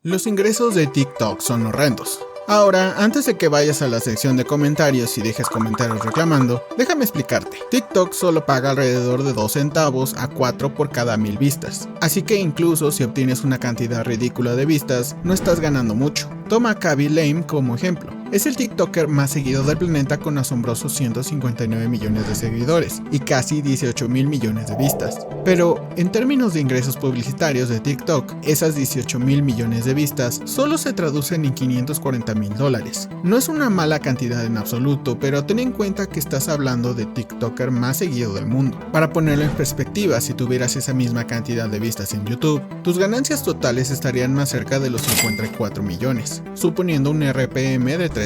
Los ingresos de TikTok son horrendos. Ahora, antes de que vayas a la sección de comentarios y dejes comentarios reclamando, déjame explicarte. TikTok solo paga alrededor de 2 centavos a 4 por cada 1000 vistas. Así que incluso si obtienes una cantidad ridícula de vistas, no estás ganando mucho. Toma a Khaby Lame como ejemplo. Es el TikToker más seguido del planeta con asombrosos 159 millones de seguidores y casi 18,000 millones de vistas. Pero, en términos de ingresos publicitarios de TikTok, esas 18,000 millones de vistas solo se traducen en $540,000. No es una mala cantidad en absoluto, pero ten en cuenta que estás hablando de TikToker más seguido del mundo. Para ponerlo en perspectiva, si tuvieras esa misma cantidad de vistas en YouTube, tus ganancias totales estarían más cerca de los 54 millones, suponiendo un RPM de $3.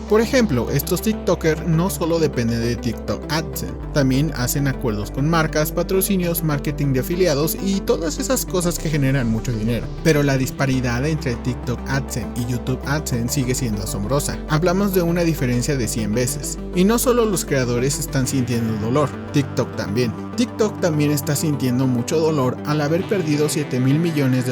Por ejemplo, estos TikTokers no solo dependen de TikTok AdSense, también hacen acuerdos con marcas, patrocinios, marketing de afiliados y todas esas cosas que generan mucho dinero. Pero la disparidad entre TikTok AdSense y YouTube AdSense sigue siendo asombrosa. Hablamos de una diferencia de 100 veces. Y no solo los creadores están sintiendo dolor, TikTok también. TikTok también está sintiendo mucho dolor al haber perdido $7,000 millones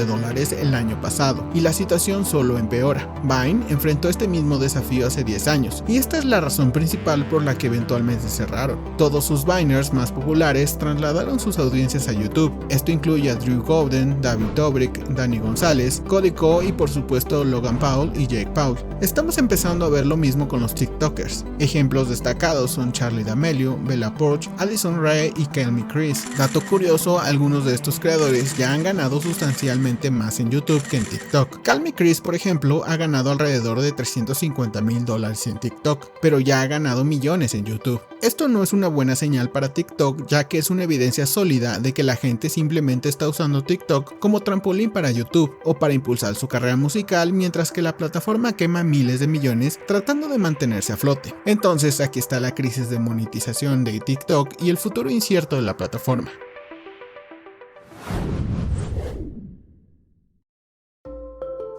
el año pasado, y la situación solo empeora. Vine enfrentó este mismo desafío hace 10 años, y esta es la razón principal por la que eventualmente cerraron. Todos sus Viners más populares trasladaron sus audiencias a YouTube. Esto incluye a Drew Gooden, David Dobrik, Dani González, Cody Ko y por supuesto Logan Paul y Jake Paul. Estamos empezando a ver lo mismo con los TikTokers. Ejemplos destacados son Charli D'Amelio, Bella Poarch, Addison Rae y Calmy Chris. Dato curioso, algunos de estos creadores ya han ganado sustancialmente más en YouTube que en TikTok. Calmy Chris, por ejemplo, ha ganado alrededor de $350,000 en TikTok, pero ya ha ganado millones en YouTube. Esto no es una buena señal para TikTok, ya que es una evidencia sólida de que la gente simplemente está usando TikTok como trampolín para YouTube o para impulsar su carrera musical, mientras que la plataforma quema miles de millones tratando de mantenerse a flote. Entonces aquí está la crisis de monetización de TikTok y el futuro incierto de la plataforma.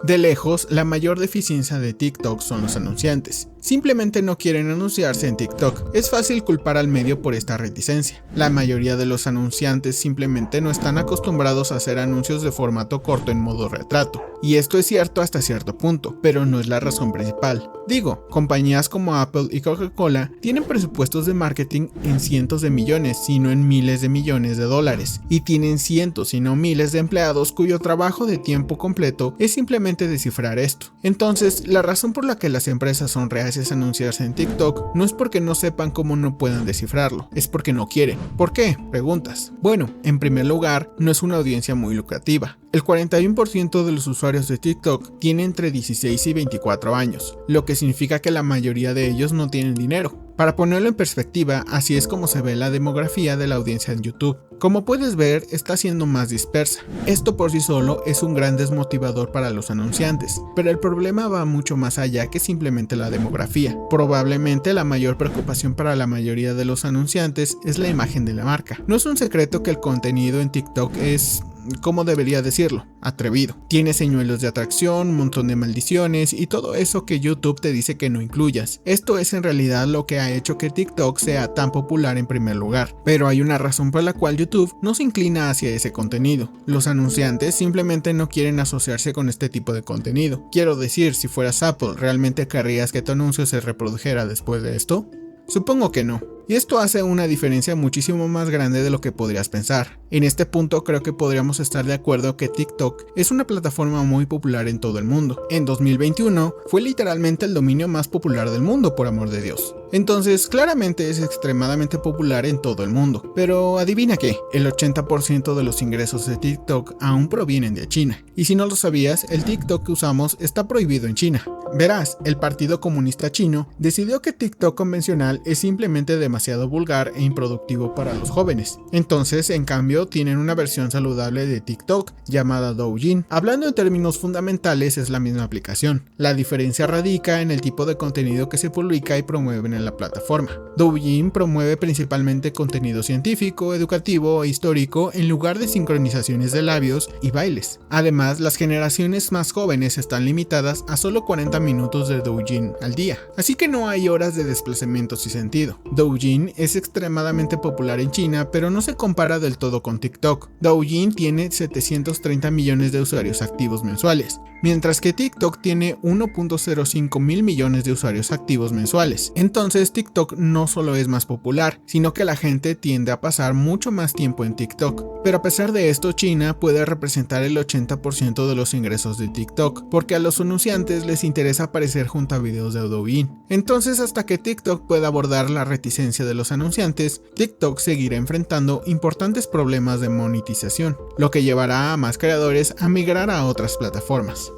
De lejos, la mayor deficiencia de TikTok son los anunciantes. Simplemente no quieren anunciarse en TikTok. Es fácil culpar al medio por esta reticencia. La mayoría de los anunciantes simplemente no están acostumbrados a hacer anuncios de formato corto en modo retrato. Y esto es cierto hasta cierto punto, pero no es la razón principal. Digo, compañías como Apple y Coca-Cola tienen presupuestos de marketing en cientos de millones, si no en miles de millones de dólares, y tienen cientos, si no miles de empleados cuyo trabajo de tiempo completo es simplemente descifrar esto. Entonces, la razón por la que las empresas son reacias a anunciarse en TikTok no es porque no sepan cómo no puedan descifrarlo, es porque no quieren. ¿Por qué? Preguntas. Bueno, en primer lugar, no es una audiencia muy lucrativa. El 41% de los usuarios de TikTok tiene entre 16 y 24 años, lo que significa que la mayoría de ellos no tienen dinero. Para ponerlo en perspectiva, así es como se ve la demografía de la audiencia en YouTube. Como puedes ver, está siendo más dispersa. Esto por sí solo es un gran desmotivador para los anunciantes, pero el problema va mucho más allá que simplemente la demografía. Probablemente la mayor preocupación para la mayoría de los anunciantes es la imagen de la marca. No es un secreto que el contenido en TikTok es, ¿cómo debería decirlo? Atrevido. Tiene señuelos de atracción, un montón de maldiciones y todo eso que YouTube te dice que no incluyas. Esto es en realidad lo que ha hecho que TikTok sea tan popular en primer lugar. Pero hay una razón por la cual YouTube no se inclina hacia ese contenido. Los anunciantes simplemente no quieren asociarse con este tipo de contenido. Quiero decir, si fueras Apple, ¿realmente querrías que tu anuncio se reprodujera después de esto? Supongo que no. Y esto hace una diferencia muchísimo más grande de lo que podrías pensar. En este punto creo que podríamos estar de acuerdo que TikTok es una plataforma muy popular en todo el mundo. En 2021 fue literalmente el dominio más popular del mundo, por amor de Dios. Entonces claramente es extremadamente popular en todo el mundo. Pero adivina qué, el 80% de los ingresos de TikTok aún provienen de China. Y si no lo sabías, el TikTok que usamos está prohibido en China. Verás, el Partido Comunista Chino decidió que TikTok convencional es simplemente demasiado vulgar e improductivo para los jóvenes. Entonces, en cambio, tienen una versión saludable de TikTok llamada Douyin. Hablando en términos fundamentales, es la misma aplicación. La diferencia radica en el tipo de contenido que se publica y promueve en tiene la plataforma. Douyin promueve principalmente contenido científico, educativo e histórico en lugar de sincronizaciones de labios y bailes. Además, las generaciones más jóvenes están limitadas a solo 40 minutos de Douyin al día, así que no hay horas de desplazamiento sin sentido. Douyin es extremadamente popular en China, pero no se compara del todo con TikTok. Douyin tiene 730 millones de usuarios activos mensuales, mientras que TikTok tiene 1.05 mil millones de usuarios activos mensuales. Entonces TikTok no solo es más popular, sino que la gente tiende a pasar mucho más tiempo en TikTok. Pero a pesar de esto, China puede representar el 80% de los ingresos de TikTok, porque a los anunciantes les interesa aparecer junto a videos de Douyin. Entonces, hasta que TikTok pueda abordar la reticencia de los anunciantes, TikTok seguirá enfrentando importantes problemas de monetización, lo que llevará a más creadores a migrar a otras plataformas.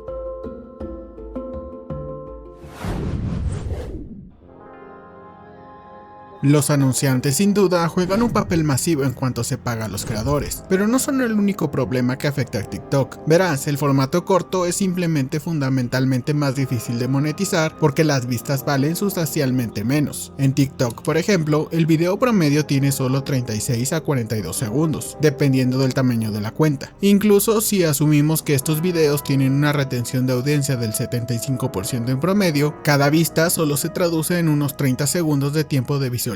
Los anunciantes sin duda juegan un papel masivo en cuanto se paga a los creadores, pero no son el único problema que afecta a TikTok. Verás, el formato corto es simplemente fundamentalmente más difícil de monetizar porque las vistas valen sustancialmente menos. En TikTok, por ejemplo, el video promedio tiene solo 36 a 42 segundos, dependiendo del tamaño de la cuenta. Incluso si asumimos que estos videos tienen una retención de audiencia del 75% en promedio, cada vista solo se traduce en unos 30 segundos de tiempo de visualización.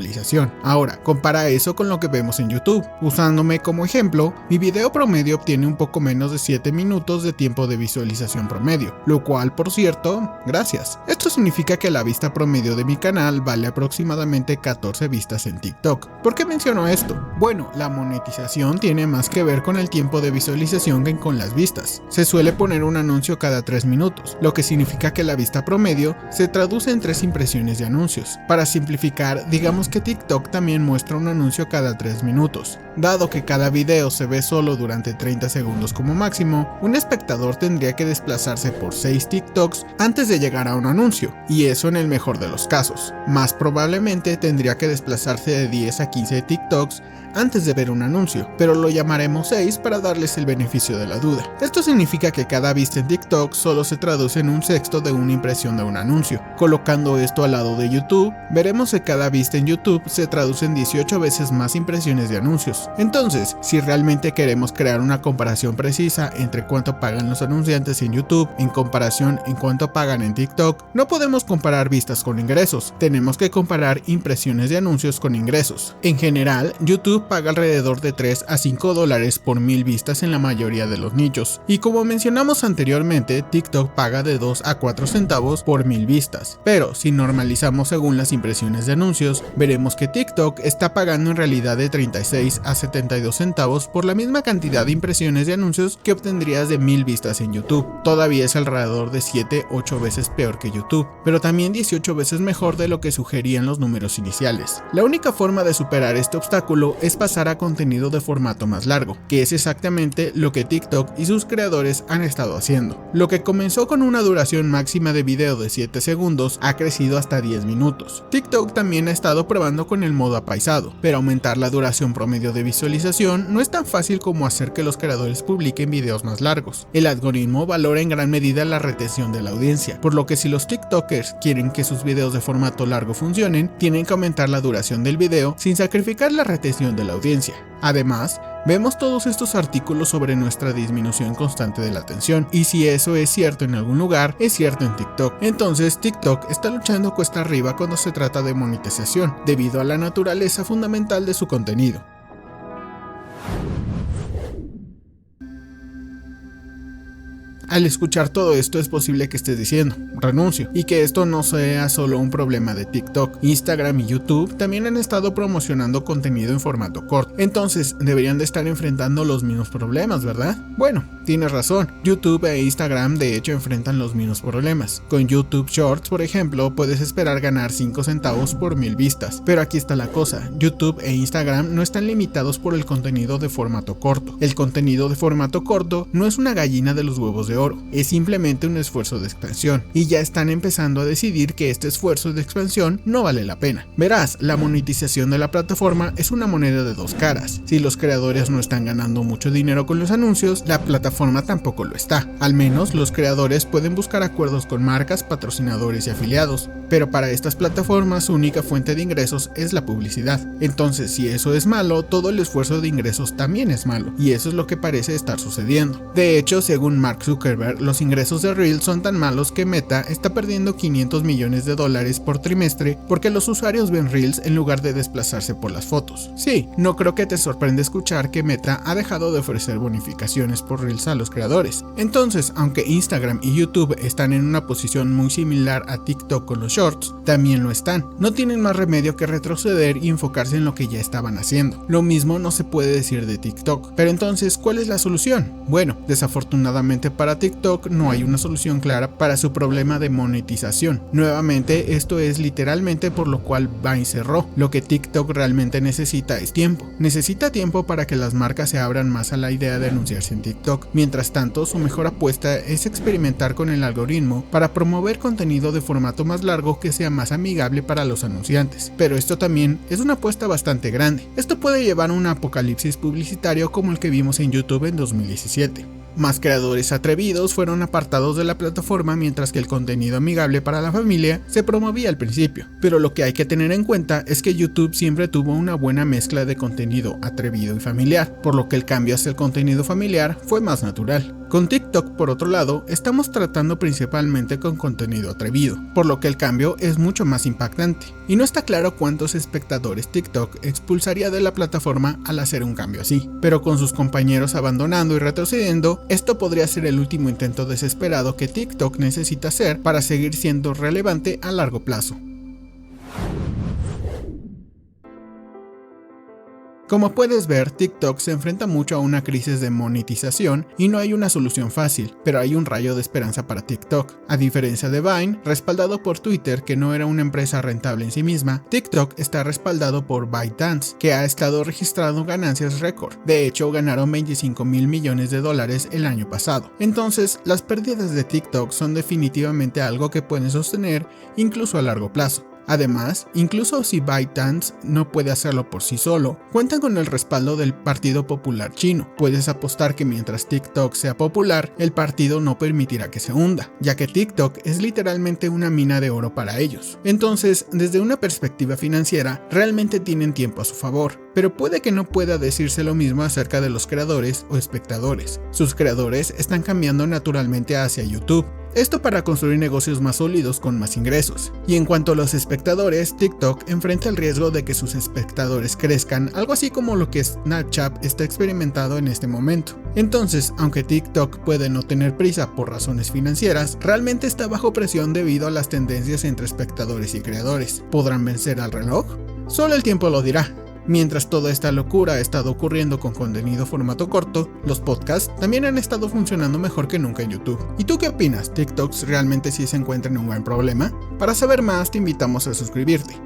Ahora, compara eso con lo que vemos en YouTube. Usándome como ejemplo, mi video promedio obtiene un poco menos de 7 minutos de tiempo de visualización promedio, lo cual, por cierto, gracias. Esto significa que la vista promedio de mi canal vale aproximadamente 14 vistas en TikTok. ¿Por qué menciono esto? Bueno, la monetización tiene más que ver con el tiempo de visualización que con las vistas. Se suele poner un anuncio cada 3 minutos, lo que significa que la vista promedio se traduce en 3 impresiones de anuncios. Para simplificar, digamos que TikTok también muestra un anuncio cada 3 minutos. Dado que cada video se ve solo durante 30 segundos como máximo, un espectador tendría que desplazarse por 6 TikToks antes de llegar a un anuncio, y eso en el mejor de los casos. Más probablemente tendría que desplazarse de 10 a 15 TikToks antes de ver un anuncio, pero lo llamaremos 6 para darles el beneficio de la duda. Esto significa que cada vista en TikTok solo se traduce en un sexto de una impresión de un anuncio. Colocando esto al lado de YouTube, veremos que cada vista en YouTube se traduce en 18 veces más impresiones de anuncios. Entonces, si realmente queremos crear una comparación precisa entre cuánto pagan los anunciantes en YouTube en comparación en cuánto pagan en TikTok, no podemos comparar vistas con ingresos, tenemos que comparar impresiones de anuncios con ingresos. En general, YouTube paga alrededor de 3 a 5 dólares por 1000 vistas en la mayoría de los nichos, y como mencionamos anteriormente, TikTok paga de 2 a 4 centavos por 1000 vistas. Pero si normalizamos según las impresiones de anuncios, veremos que TikTok está pagando en realidad de 36 a 72 centavos por la misma cantidad de impresiones de anuncios que obtendrías de 1000 vistas en YouTube. Todavía es alrededor de 7-8 veces peor que YouTube, pero también 18 veces mejor de lo que sugerían los números iniciales. La única forma de superar este obstáculo es pasar a contenido de formato más largo, que es exactamente lo que TikTok y sus creadores han estado haciendo. Lo que comenzó con una duración máxima de video de 7 segundos ha crecido hasta 10 minutos. TikTok también ha estado probando con el modo apaisado, pero aumentar la duración promedio de visualización no es tan fácil como hacer que los creadores publiquen videos más largos. El algoritmo valora en gran medida la retención de la audiencia, por lo que si los TikTokers quieren que sus videos de formato largo funcionen, tienen que aumentar la duración del video sin sacrificar la retención de la audiencia. Además, vemos todos estos artículos sobre nuestra disminución constante de la atención, y si eso es cierto en algún lugar, es cierto en TikTok. Entonces TikTok está luchando cuesta arriba cuando se trata de monetización, debido a la naturaleza fundamental de su contenido. Al escuchar todo esto es posible que estés diciendo, renuncio, y que esto no sea solo un problema de TikTok. Instagram y YouTube también han estado promocionando contenido en formato corto, entonces deberían de estar enfrentando los mismos problemas, ¿verdad? Bueno, tienes razón, YouTube e Instagram de hecho enfrentan los mismos problemas. Con YouTube Shorts, por ejemplo, puedes esperar ganar 5 centavos por 1000 vistas, pero aquí está la cosa, YouTube e Instagram no están limitados por el contenido de formato corto. El contenido de formato corto no es una gallina de los huevos de oro, es simplemente un esfuerzo de expansión, y ya están empezando a decidir que este esfuerzo de expansión no vale la pena. Verás, la monetización de la plataforma es una moneda de dos caras. Si los creadores no están ganando mucho dinero con los anuncios, la plataforma plataforma tampoco lo está. Al menos los creadores pueden buscar acuerdos con marcas, patrocinadores y afiliados, pero para estas plataformas su única fuente de ingresos es la publicidad. Entonces, si eso es malo, todo el esfuerzo de ingresos también es malo, y eso es lo que parece estar sucediendo. De hecho, según Mark Zuckerberg, los ingresos de Reels son tan malos que Meta está perdiendo $500 millones por trimestre porque los usuarios ven Reels en lugar de desplazarse por las fotos. Sí, no creo que te sorprenda escuchar que Meta ha dejado de ofrecer bonificaciones por Reels a los creadores. Entonces, aunque Instagram y YouTube están en una posición muy similar a TikTok con los Shorts, también lo están. No tienen más remedio que retroceder y enfocarse en lo que ya estaban haciendo. Lo mismo no se puede decir de TikTok. Pero entonces, ¿cuál es la solución? Bueno, desafortunadamente para TikTok no hay una solución clara para su problema de monetización. Nuevamente, esto es literalmente por lo cual Vine cerró. Lo que TikTok realmente necesita es tiempo. Necesita tiempo para que las marcas se abran más a la idea de anunciarse en TikTok. Mientras tanto, su mejor apuesta es experimentar con el algoritmo para promover contenido de formato más largo que sea más amigable para los anunciantes. Pero esto también es una apuesta bastante grande. Esto puede llevar a un apocalipsis publicitario como el que vimos en YouTube en 2017. Más creadores atrevidos fueron apartados de la plataforma mientras que el contenido amigable para la familia se promovía al principio. Pero lo que hay que tener en cuenta es que YouTube siempre tuvo una buena mezcla de contenido atrevido y familiar, por lo que el cambio hacia el contenido familiar fue más natural. Con TikTok, por otro lado, estamos tratando principalmente con contenido atrevido, por lo que el cambio es mucho más impactante. Y no está claro cuántos espectadores TikTok expulsaría de la plataforma al hacer un cambio así, pero con sus compañeros abandonando y retrocediendo, esto podría ser el último intento desesperado que TikTok necesita hacer para seguir siendo relevante a largo plazo. Como puedes ver, TikTok se enfrenta mucho a una crisis de monetización y no hay una solución fácil, pero hay un rayo de esperanza para TikTok. A diferencia de Vine, respaldado por Twitter, que no era una empresa rentable en sí misma, TikTok está respaldado por ByteDance, que ha estado registrando ganancias récord. De hecho, ganaron $25 mil millones el año pasado. Entonces, las pérdidas de TikTok son definitivamente algo que pueden sostener incluso a largo plazo. Además, incluso si ByteDance no puede hacerlo por sí solo, cuentan con el respaldo del Partido Popular Chino. Puedes apostar que mientras TikTok sea popular, el partido no permitirá que se hunda, ya que TikTok es literalmente una mina de oro para ellos. Entonces, desde una perspectiva financiera, realmente tienen tiempo a su favor, pero puede que no pueda decirse lo mismo acerca de los creadores o espectadores. Sus creadores están cambiando naturalmente hacia YouTube. Esto para construir negocios más sólidos con más ingresos. Y en cuanto a los espectadores, TikTok enfrenta el riesgo de que sus espectadores crezcan, algo así como lo que Snapchat está experimentando en este momento. Entonces, aunque TikTok puede no tener prisa por razones financieras, realmente está bajo presión debido a las tendencias entre espectadores y creadores. ¿Podrán vencer al reloj? Solo el tiempo lo dirá. Mientras toda esta locura ha estado ocurriendo con contenido formato corto, los podcasts también han estado funcionando mejor que nunca en YouTube. ¿Y tú qué opinas? ¿TikTok realmente sí se encuentra en un gran problema? Para saber más te invitamos a suscribirte.